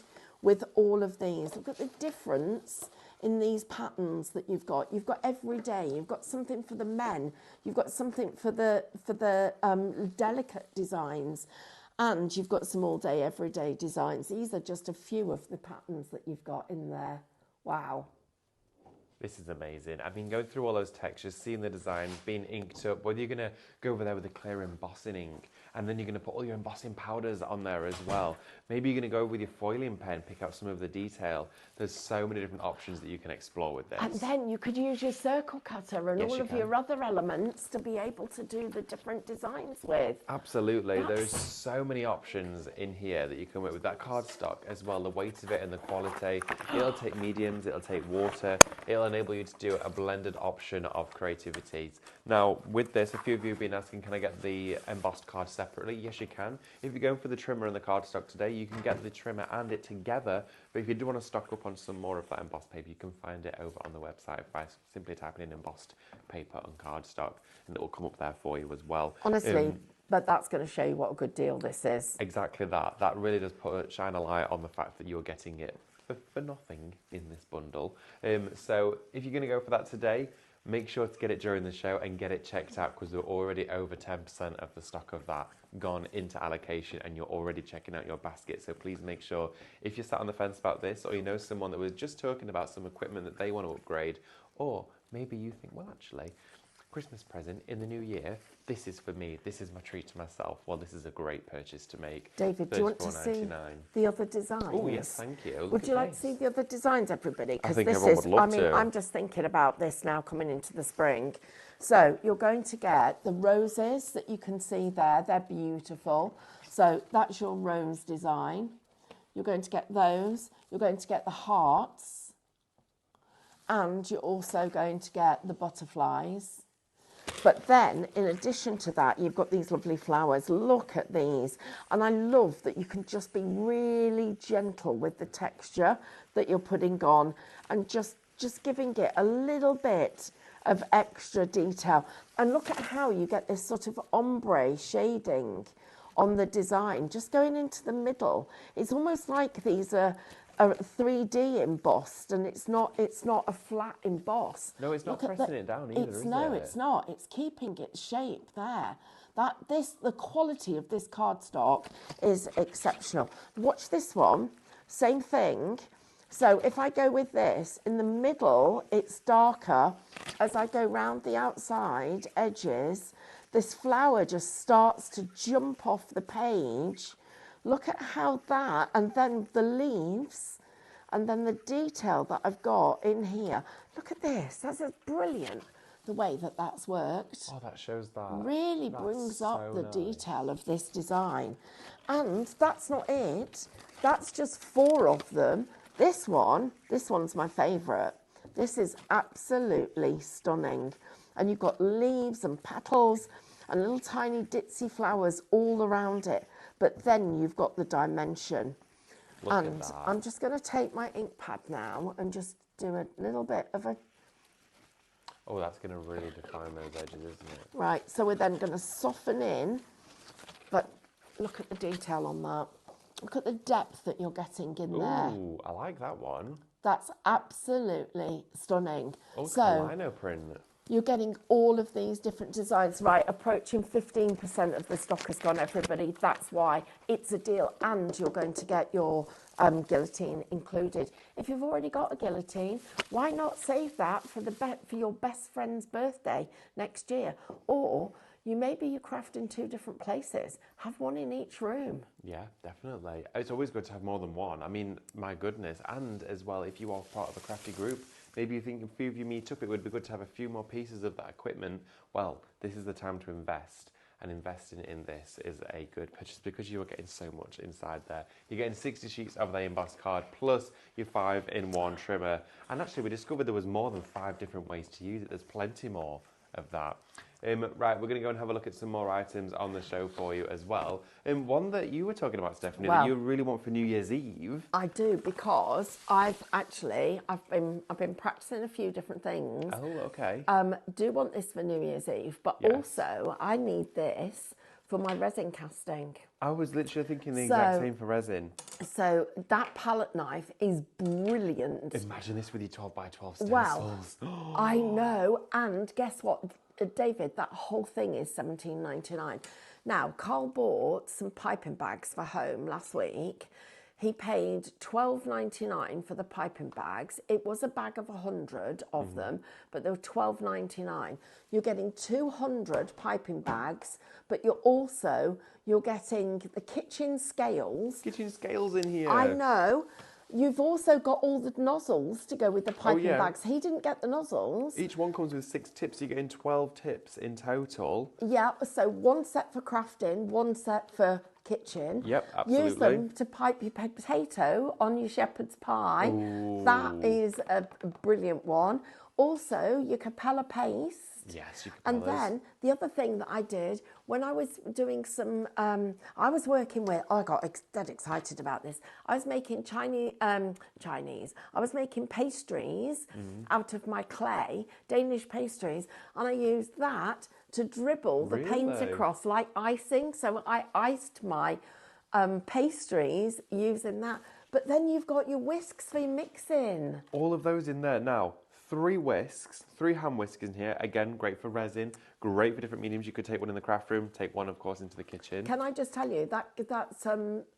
with all of these. Look at the difference in these patterns that you've got. You've got every day. You've got something for the men. You've got something for the delicate designs. And you've got some all day, everyday designs. These are just a few of the patterns that you've got in there. Wow. This is amazing. I mean, going through all those textures, seeing the design, being inked up, whether you're going to go over there with a clear embossing ink, and then you're going to put all your embossing powders on there as well. Maybe you're going to go with your foiling pen, pick out some of the detail. There's so many different options that you can explore with this. And then you could use your circle cutter and Yes, all you of can. your other elements to be able to do the different designs with. Absolutely. There's so many options in here that you can work with. That cardstock as well, the weight of it and the quality. It'll take mediums, it'll take water. It'll enable you to do a blended option of creativity. Now, with this, a few of you have been asking, can I get the embossed card separately? Yes, you can. If you're going for the trimmer and the cardstock today, you can get the trimmer and it together. But if you do want to stock up on some more of that embossed paper, you can find it over on the website by simply typing in embossed paper and cardstock, and it will come up there for you as well. Honestly, but that's going to show you what a good deal this is. Exactly that. That really does shine a light on the fact that you're getting it for nothing in this bundle. So if you're going to go for that today, make sure to get it during the show and get it checked out, because we're already over 10% of the stock of that gone into allocation, and you're already checking out your basket. So please make sure, if you're sat on the fence about this, or you know someone that was just talking about some equipment that they want to upgrade, or maybe you think, well, actually, Christmas present in the new year, this is for me, this is my treat to myself. Well, this is a great purchase to make. David, do you want to see the other designs? Oh, yes, thank you. Would you like to see the other designs, everybody? I think this everyone is, would love I mean, to. I'm just thinking about this now coming into the spring. So you're going to get the roses that you can see there. They're beautiful. So that's your rose design. You're going to get those. You're going to get the hearts. And you're also going to get the butterflies. But then, in addition to that, you've got these lovely flowers. Look at these. And I love that you can just be really gentle with the texture that you're putting on, and just giving it a little bit of extra detail. And look at how you get this sort of ombre shading on the design, just going into the middle. It's almost like these are 3D embossed, and it's not a flat emboss. No, it's not pressing it down either, is it? No, it's not. It's keeping its shape there. The quality of this cardstock is exceptional. Watch this one. Same thing. So if I go with this, in the middle, it's darker. As I go round the outside edges, this flower just starts to jump off the page. Look at how that, and then the leaves, and then the detail that I've got in here. Look at this. That's brilliant, the way that that's worked. Oh, that shows that. Really brings up the detail of this design. And that's not it. That's just 4 of them. This one's my favourite. This is absolutely stunning. And you've got leaves and petals and little tiny ditzy flowers all around it. But then you've got the dimension. Look at that. I'm just going to take my ink pad now and just do a little bit of a Oh, that's going to really define those edges, isn't it? Right, so we're then going to soften in, but look at the detail on that. Look at the depth that you're getting in there. Ooh, I like that one. That's absolutely stunning. Oh, So lino print. you're getting all of these different designs. Right, approaching 15% of the stock has gone, everybody. That's why it's a deal, and you're going to get your guillotine included. If you've already got a guillotine, why not save that for for your best friend's birthday next year? Or maybe you craft in 2 different places. Have one in each room. Yeah, definitely. It's always good to have more than one. I mean, my goodness. And as well, if you are part of a crafty group, maybe you think a few of you meet up, it would be good to have a few more pieces of that equipment. Well, this is the time to invest. And investing in this is a good purchase because you are getting so much inside there. You're getting 60 sheets of the embossed card plus your 5-in-1 trimmer. And actually, we discovered there was more than 5 different ways to use it. There's plenty more of that. Right, we're going to go and have a look at some more items on the show for you as well. One that you were talking about, Stephanie, that you really want for New Year's Eve. I do, because I've been practicing a few different things. Oh, okay. Do want this for New Year's Eve, but also I need this for my resin casting. I was literally thinking the exact same for resin. So that palette knife is brilliant. Imagine this with your 12x12 stencils. Well, I know, and guess what, David, that whole thing is $17.99. Now, Carl bought some piping bags for home last week. He paid $12.99 for the piping bags. It was a bag of 100 of them, but they were $12.99. You're getting 200 piping bags, but you're getting the kitchen scales. Kitchen scales in here. I know. You've also got all the nozzles to go with the piping bags. He didn't get the nozzles. Each one comes with 6 tips. You're getting 12 tips in total. Yeah, so 1 set for crafting, 1 set for kitchen. Yep, absolutely. Use them to pipe your potato on your shepherd's pie. Ooh. That is a brilliant one. Also, your Capella paste. Yes, you can. And then the other thing that I did when I was doing some, I was working with, I got dead excited about this. I was making Chinese. I was making pastries out of my clay, Danish pastries, and I used that to dribble the paint across like icing. So I iced my pastries using that. But then you've got your whisks for your mixing. All of those in there now. 3 whisks, 3 hand whisks in here. Again, great for resin, great for different mediums. You could take one in the craft room, take one, of course, into the kitchen. Can I just tell you, that's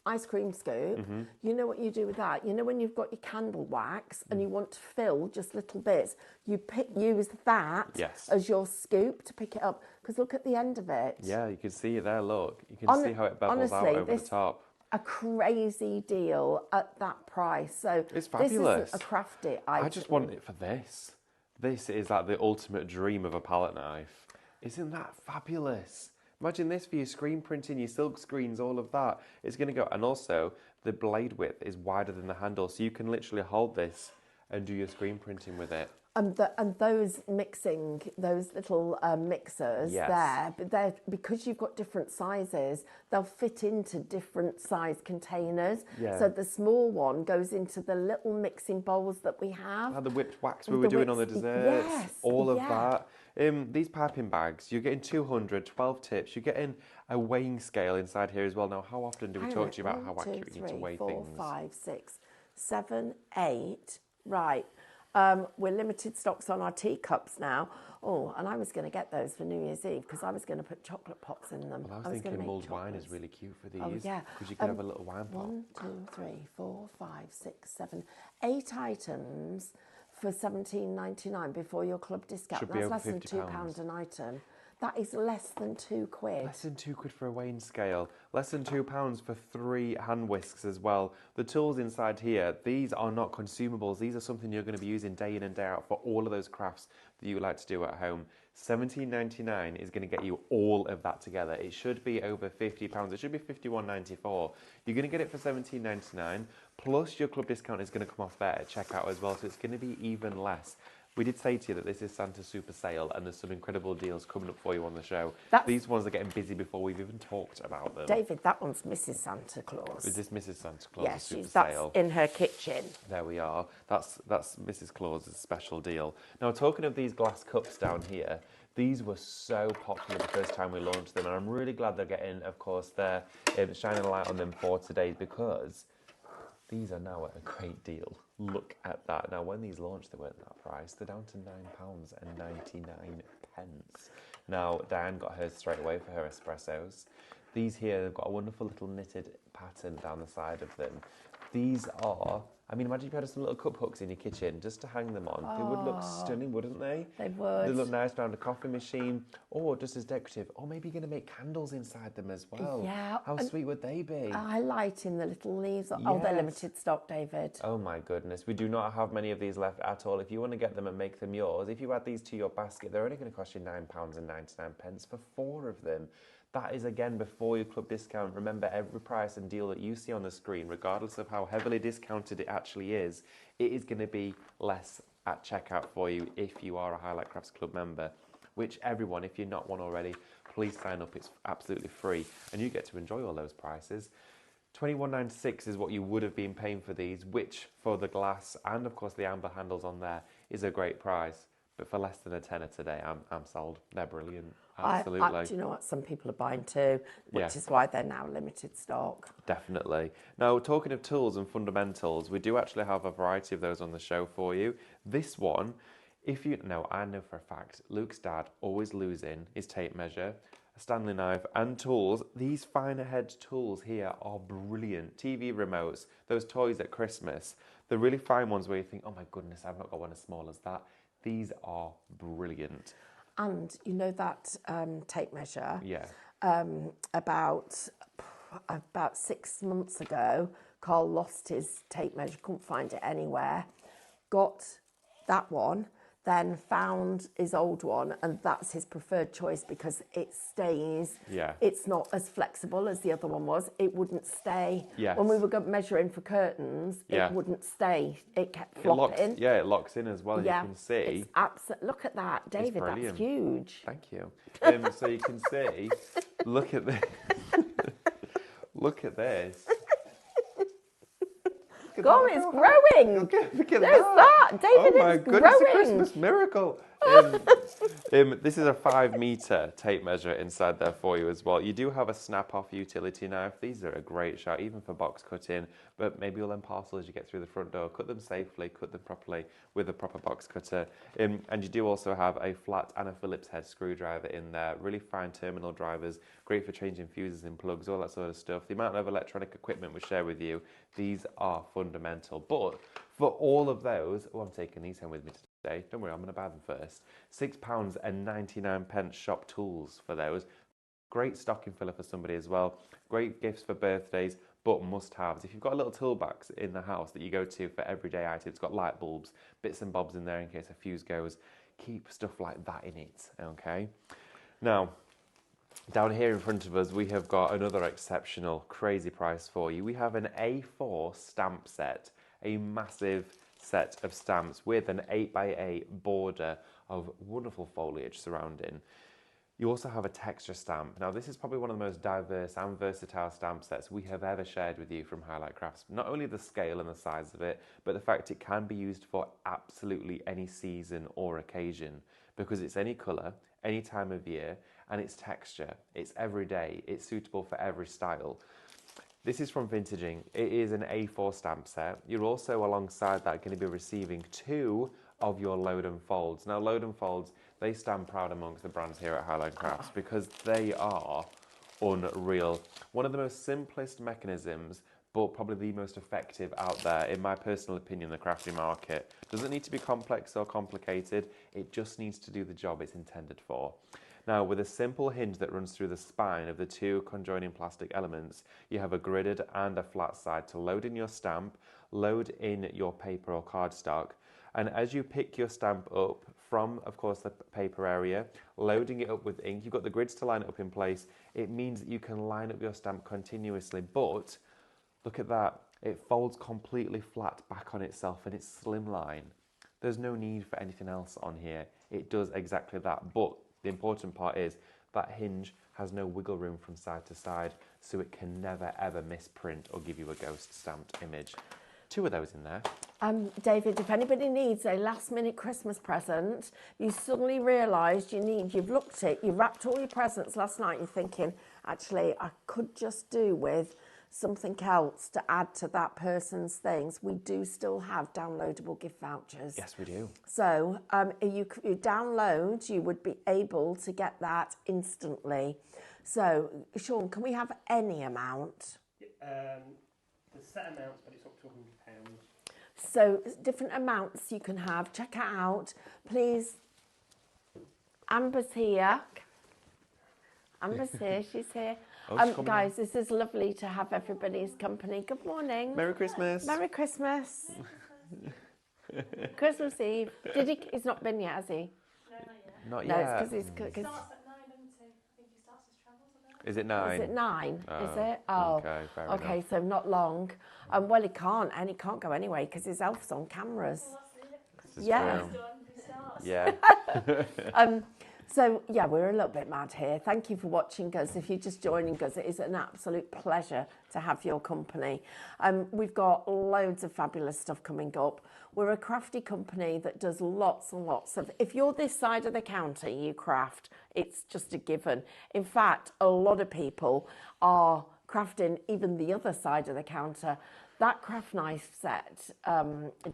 ice cream scoop, you know what you do with that? You know when you've got your candle wax and you want to fill just little bits, you use that as your scoop to pick it up. Because look at the end of it. Yeah, you can see it there, look. You can see how it bevels out over the top. A crazy deal at that price. So it's fabulous. This isn't a crafty item. I just want it for this. This is like the ultimate dream of a palette knife. Isn't that fabulous? Imagine this for your screen printing, your silk screens, all of that. It's going to go, and also the blade width is wider than the handle, so you can literally hold this and do your screen printing with it. And those little mixers there, but because you've got different sizes, they'll fit into different size containers. Yeah. So the small one goes into the little mixing bowls that we have. The whipped wax we were doing on the desserts, all of that. These piping bags, you're getting 200, 12 tips. You're getting a weighing scale inside here as well. Now, how often do we talk to you about how accurate you need to weigh 4, things? 5, 6, 7, 8. Right. We're limited stocks on our teacups now. Oh, and I was going to get those for New Year's Eve because I was going to put chocolate pops in them. Well, I was thinking mulled wine is really cute for these. Oh, yeah. Because you could have a little wine pot. 1, 2, 3, 4, 5, 6, 7, 8 items for $17.99 before your club discount. Should be That's over less than £2 an item. That is less than £2. Less than £2 for a weighing scale. Less than £2 for 3 hand whisks as well. The tools inside here, these are not consumables. These are something you're going to be using day in and day out for all of those crafts that you like to do at home. $17.99 is going to get you all of that together. It should be over £50. It should be $51.94. You're going to get it for $17.99. Plus your club discount is going to come off there at checkout as well. So it's going to be even less. We did say to you that this is Santa's super sale and there's some incredible deals coming up for you on the show. That's- These ones are getting busy before we've even talked about them. David, that one's Mrs. Santa Claus. Is this Mrs. Santa Claus Yeah, super that's sale? in her kitchen. There we are. That's Mrs. Claus's special deal. Now, talking of these glass cups down here, these were so popular the first time we launched them, and I'm really glad they're getting, of course, they're shining a light on them for today, because these are now at a great deal. Look at that. Now, when these launched, they weren't that price. They're down to £9.99. Now, Diane got hers straight away for her espressos. These here, they've got a wonderful little knitted pattern down the side of them. These are, I mean, imagine if you had some little cup hooks in your kitchen just to hang them on. They would look stunning, wouldn't they? They would. They look nice around a coffee machine, or just as decorative. Or maybe you're going to make candles inside them as well. Yeah. How sweet would they be? Highlighting the little leaves. Oh, they're Yes. limited stock, David. Oh my goodness, we do not have many of these left at all. If you want to get them and make them yours, if you add these to your basket, they're only going to cost you £9.99 for 4 of them. That is, again, before your club discount. Remember, every price and deal that you see on the screen, regardless of how heavily discounted it actually is, it is going to be less at checkout for you if you are a Highlight Crafts Club member, which everyone, if you're not one already, please sign up. It's absolutely free, and you get to enjoy all those prices. £21.96 is what you would have been paying for these, which for the glass and, of course, the amber handles on there is a great price. But for less than a tenner today, I'm sold. They're brilliant. Absolutely. Do you know what? Some people are buying too, which Yeah. is why they're now limited stock. Definitely. Now, talking of tools and fundamentals, we do actually have a variety of those on the show for you. This one, I know for a fact, Luke's dad always losing his tape measure, a Stanley knife and tools. These finer head tools here are brilliant. TV remotes, those toys at Christmas, the really fine ones where you think, oh my goodness, I've not got one as small as that. These are brilliant. And you know that tape measure? Yeah. About 6 months ago, Carl lost his tape measure, couldn't find it anywhere. Got that one, then found his old one, and that's his preferred choice because it stays. Yeah. It's not as flexible as the other one was. It wouldn't stay. Yes. When we were measuring for curtains, Yeah. it wouldn't stay. It kept It locks, flopping. it locks in as well. Yeah, You can see. Look at that, David. That's brilliant. huge. Thank you. So you can see, look at this. Look at this. God, it's growing. Look at There's that. that, David. Oh my It's goodness, a growing. Christmas miracle. This is a 5-metre tape measure inside there for you as well. You do have a snap-off utility knife. These are a great shot, even for box cutting, but maybe you'll unparcel as you get through the front door. Cut them safely, cut them properly with a proper box cutter. And you do also have a flat and a Phillips head screwdriver in there. Really fine terminal drivers, great for changing fuses and plugs, all that sort of stuff. The amount of electronic equipment we share with you, these are fundamental. But for all of those, I'm taking these home with me today. Don't worry, I'm going to buy them first. £6.99 shop tools for those. Great stocking filler for somebody as well. Great gifts for birthdays, but must-haves. If you've got a little toolbox in the house that you go to for everyday items, it's got light bulbs, bits and bobs in there in case a fuse goes. Keep stuff like that in it, okay? Now, down here in front of us, we have got another exceptional, crazy price for you. We have an A4 stamp set, a massive set of stamps with an 8x8 border of wonderful foliage surrounding. You also have a texture stamp. Now, this is probably one of the most diverse and versatile stamp sets we have ever shared with you from Highlight Crafts. Not only the scale and the size of it, but the fact it can be used for absolutely any season or occasion, because it's any colour, any time of year, and it's texture. It's everyday. It's suitable for every style. This is from Vintaging. It is an A4 stamp set. You're also, alongside that, going to be receiving 2 of your load and folds. Now, load and folds, they stand proud amongst the brands here at Highlight Crafts because they are unreal. One of the most simplest mechanisms, but probably the most effective out there, in my personal opinion, the crafting market. Doesn't need to be complex or complicated. It just needs to do the job it's intended for. Now, with a simple hinge that runs through the spine of the 2 conjoining plastic elements, you have a gridded and a flat side to load in your stamp, load in your paper or cardstock, and as you pick your stamp up from, of course, the paper area, loading it up with ink, you've got the grids to line it up in place. It means that you can line up your stamp continuously, but look at that. It folds completely flat back on itself and it's slimline. There's no need for anything else on here. It does exactly that. But the important part is that hinge has no wiggle room from side to side, so it can never ever misprint or give you a ghost stamped image. 2 of those in there. David, if anybody needs a last minute Christmas present, you suddenly realised you've looked it, you wrapped all your presents last night, you're thinking, actually, I could just do with something else to add to that person's things. We do still have downloadable gift vouchers. Yes, we do. So you download, you would be able to get that instantly. So, Sean, can we have any amount? The set amounts, but it's up to £100. So different amounts you can have. Check it out. Please. Amber's here. Amber's here. She's here. Guys, this is lovely to have everybody's company. Good morning. Merry Christmas. Merry Christmas. Christmas Eve. He's not been yet, has he? No, not Not yet. No, yet. it's because he's... He starts at 9, doesn't he? I think he starts his travels at 9. Is it 9? Is it 9? Oh, Is it? Oh, okay, fair okay, enough. so not long. Well, he can't go anyway because his elf's on cameras. Well, that's it. This is Yeah. true. He's done. He starts. Yeah. So, yeah, we're a little bit mad here. Thank you for watching us. If you're just joining us, it is an absolute pleasure to have your company. We've got loads of fabulous stuff coming up. We're a crafty company that does lots and lots of... If you're this side of the counter, you craft, it's just a given. In fact, a lot of people are crafting even the other side of the counter. That craft knife set,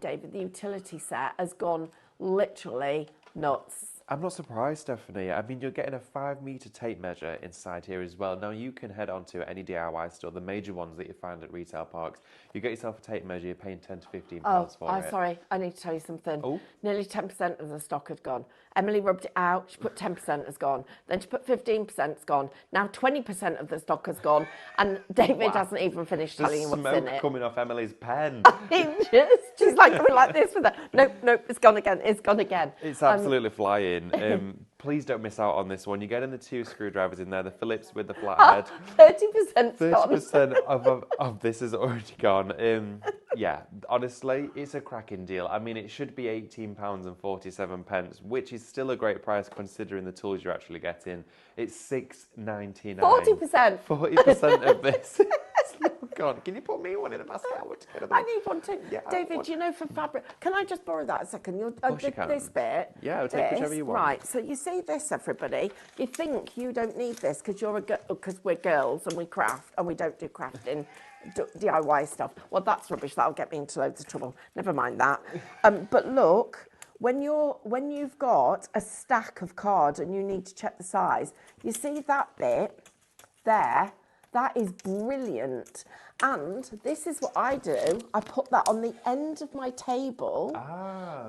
David, the utility set, has gone literally nuts. I'm not surprised, Stephanie. I mean, you're getting a 5-metre tape measure inside here as well. Now, you can head on to any DIY store, the major ones that you find at retail parks. You get yourself a tape measure, you're paying £10 to £15 for it. Sorry, I need to tell you something. Oh. Nearly 10% of the stock had gone. Emily rubbed it out, she put 10% has gone. Then she put 15% has gone. Now 20% of the stock has gone. And David hasn't even finished telling you There's what's in smoke it. coming off Emily's pen. She's like going like this with her. Nope, it's gone again, it's gone again. It's absolutely flying. Please don't miss out on this one. You're getting the 2 screwdrivers in there, the Phillips with the flathead. 30% gone. 30% of this has already gone. Yeah, honestly, it's a cracking deal. I mean, it should be £18.47, which is still a great price considering the tools you're actually getting. It's $6.99. 40%. 40% of this. God, can you put me one in a basket? I need one too. Yeah, I David, want- you know, for fabric, can I just borrow that a second? course you can. This bit. Yeah, I'll take whichever you want. Right, so you see this, everybody. You think you don't need this because we're girls and we craft and we don't do crafting, DIY stuff. Well, that's rubbish. That'll get me into loads of trouble. Never mind that. But look, when you've got a stack of cards and you need to check the size, you see that bit there? That is brilliant. And this is what I do. I put that on the end of my table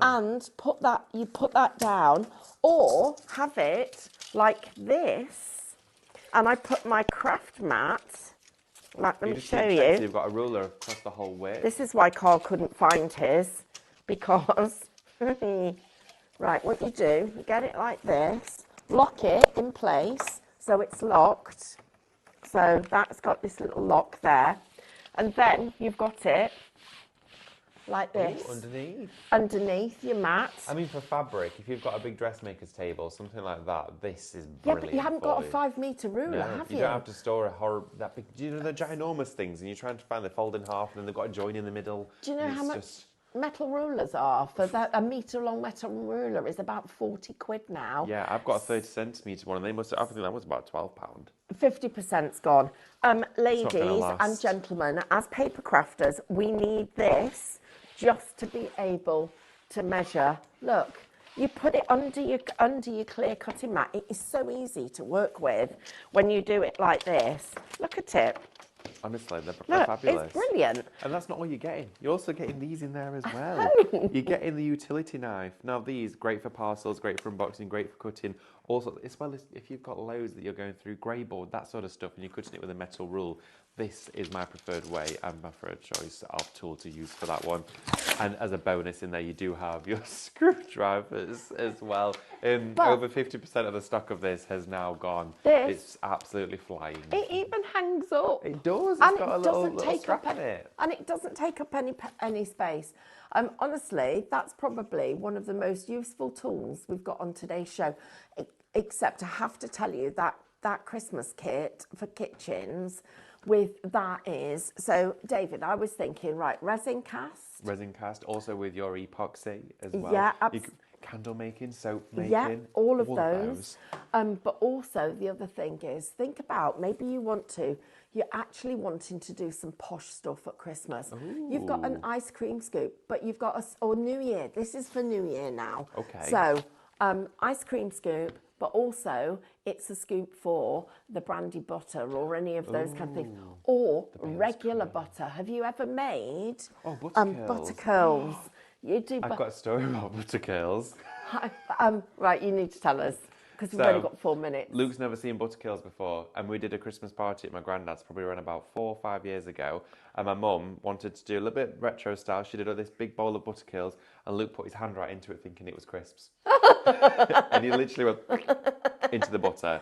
and you put that down, or have it like this. And I put my craft mat, let me show So you. you've got a ruler across the whole width. This is why Carl couldn't find his, because, right, what you do, you get it like this, lock it in place so it's locked. So that's got this little lock there. And then you've got it like this. Ooh, underneath your mat. I mean, for fabric, if you've got a big dressmaker's table, something like that, this is Yeah, brilliant. but you haven't got a for 5-metre ruler, No, have you? you don't have to store that big. Do you know the ginormous things, and you're trying to find the fold in half, and then they've got a join in the middle. Do you know and how it's much just- metal rulers are? For that, a metre-long metal ruler is about 40 quid now. Yeah, I've got a 30cm one, and I think that was about £12. 50%'s gone. Ladies gonna and last. gentlemen, as paper crafters, we need this just to be able to measure. Look, you put it under your clear cutting mat. It is so easy to work with when you do it like this. Look at it. Honestly, they're Look, fabulous. it's brilliant. And that's not all you're getting. You're also getting these in there as well. You're getting the utility knife. Now, these, great for parcels, great for unboxing, great for cutting. Also, as well as if you've got loads that you're going through, grey board, that sort of stuff, and you're cutting it with a metal rule, this is my preferred way and my preferred choice of tool to use for that one. And as a bonus in there, you do have your screwdrivers as well. Over 50% of the stock of this has now gone. It's absolutely flying. It even hangs up. It does. It's And got it a little doesn't take strap up in it. And it doesn't take up any space. Honestly, that's probably one of the most useful tools we've got on today's show. Except I have to tell you that that Christmas kit for kitchens with that is, so David, I was thinking, right, resin cast. Resin cast, also with your epoxy as well. Yeah, candle making, soap making. Yeah, all of those. But also the other thing is, think about maybe you're actually wanting to do some posh stuff at Christmas. Ooh. You've got an ice cream scoop, but you've got or New Year. This is for New Year now. Okay. So ice cream scoop, but also it's a scoop for the brandy butter or any of those kind of things. Or regular butter. Have you ever made butter curls? You do. I've got a story about butter curls. Right, you need to tell us because we've only got 4 minutes. Luke's never seen butter curls before, and we did a Christmas party at my granddad's probably around about 4 or 5 years ago. And my mum wanted to do a little bit retro style. She did all this big bowl of butter curls, and Luke put his hand right into it, thinking it was crisps. And he literally went into the butter.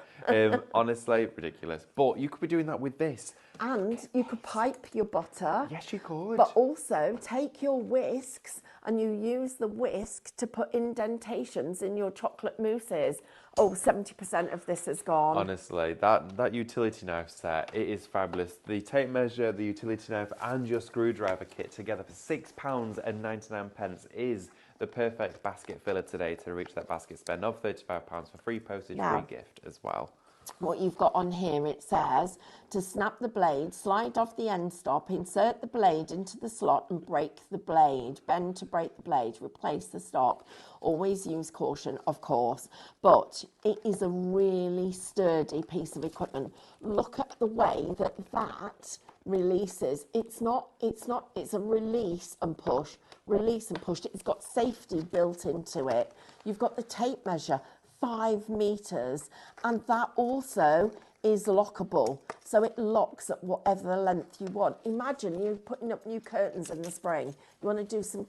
Honestly, ridiculous. But you could be doing that with this. And you could pipe your butter. Yes, you could. But also take your whisks and you use the whisk to put indentations in your chocolate mousses. Oh, 70% of this is gone. Honestly, that utility knife set, it is fabulous. The tape measure, the utility knife and your screwdriver kit together for £6.99 is the perfect basket filler today to reach that basket spend of £35 for free postage, free gift as well. What you've got on here, it says to snap the blade, slide off the end stop, insert the blade into the slot and break the blade. Bend to break the blade, replace the stop. Always use caution, of course, but it is a really sturdy piece of equipment. Look at the way that releases. It's a release and push. It's got safety built into it. You've got the tape measure, 5 meters, and that also is lockable, so it locks at whatever length you want. Imagine you're putting up new curtains in the spring. You want to do some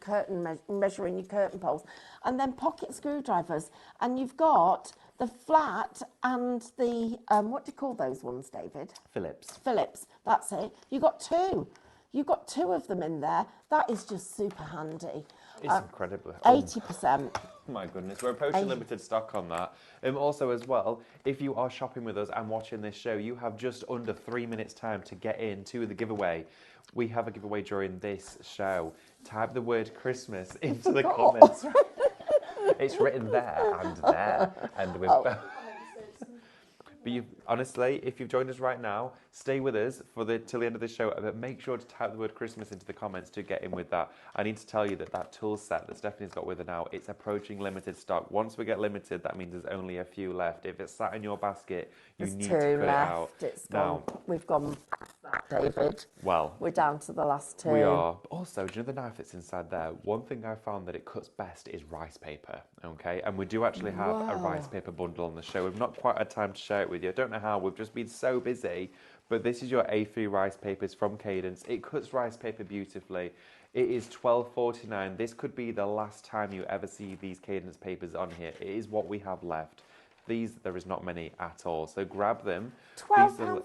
measuring your curtain poles, and then pocket screwdrivers, and you've got the flat and the what do you call those ones, David? Phillips. That's it. You've got two of them in there. That is just super handy. It's incredible. 80%. My goodness, we're approaching limited stock on that. Also, as well, if you are shopping with us and watching this show, you have just under 3 minutes time to get into the giveaway. We have a giveaway during this show. Type the word Christmas into the comments. It's written there and there, and we've. But honestly, if you've joined us right now, stay with us till the end of the show. But make sure to type the word Christmas into the comments to get in with that. I need to tell you that tool set that Stephanie's got with her now, it's approaching limited stock. Once we get limited, that means there's only a few left. If it's sat in your basket, you need to cut it out. It's gone. We've gone past that, David. Well, we're down to the last 2. We are. Also, do you know the knife that's inside there? One thing I found that it cuts best is rice paper. Okay, and we do actually have a rice paper bundle on the show. We've not quite had time to share it with you. I don't know how. We've just been so busy. But this is your A3 rice papers from Cadence. It cuts rice paper beautifully. It is £12.49. This could be the last time you ever see these Cadence papers on here. It is what we have left. There is not many at all. So grab them. £12.49.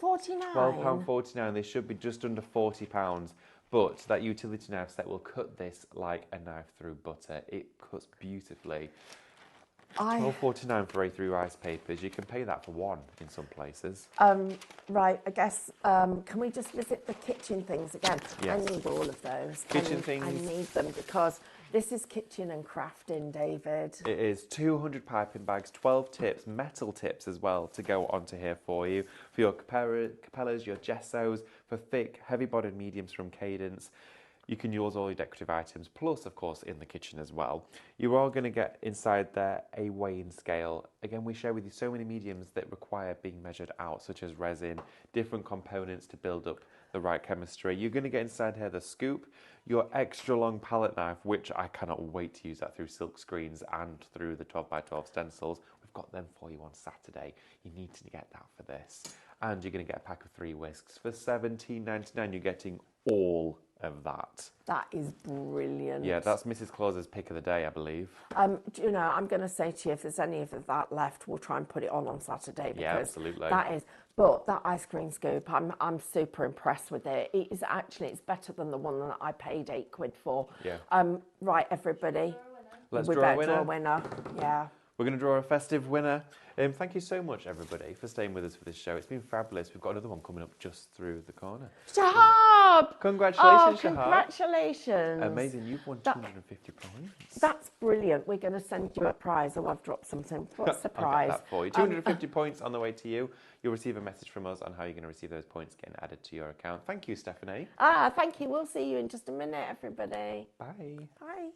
£12.49. They should be just under £40. But that utility knife set will cut this like a knife through butter. It cuts beautifully. £12.49 for A3 rice papers. You can pay that for one in some places. Right, I guess, can we just visit the kitchen things again? Yes. I need all of those. Kitchen things. I need them because this is kitchen and crafting, David. It is 200 piping bags, 12 tips, metal tips as well to go onto here for you. For your capellas, your gessos, for thick, heavy-bodied mediums from Cadence. You can use all your decorative items, plus, of course, in the kitchen as well. You are going to get inside there a weighing scale. Again, we share with you so many mediums that require being measured out, such as resin, different components to build up the right chemistry. You're going to get inside here the scoop, your extra long palette knife, which I cannot wait to use that through silk screens and through the 12x12 stencils. We've got them for you on Saturday. You need to get that for this. And you're going to get a pack of 3 whisks. For £17.99, you're getting all of that. That is brilliant. Yeah, that's Mrs. Claus's pick of the day, I believe. You know, I'm going to say to you, if there's any of that left, we'll try and put it on Saturday. Because Yeah, absolutely. that is. But that ice cream scoop, I'm super impressed with it. It is actually, it's better than the one that I paid £8 for. Yeah. Right, everybody. Let's we draw a better winner. draw a winner. Yeah. We're going to draw a festive winner. Thank you so much, everybody, for staying with us for this show. It's been fabulous. We've got another one coming up just through the corner. Shahab! Congratulations, Shahab. Congratulations. Amazing. You've won 250 points. That's brilliant. We're going to send you a prize. Oh, I've dropped something. What's the prize? I'll get that for you. 250 points on the way to you. You'll receive a message from us on how you're going to receive those points getting added to your account. Thank you, Stephanie. Thank you. We'll see you in just a minute, everybody. Bye. Bye.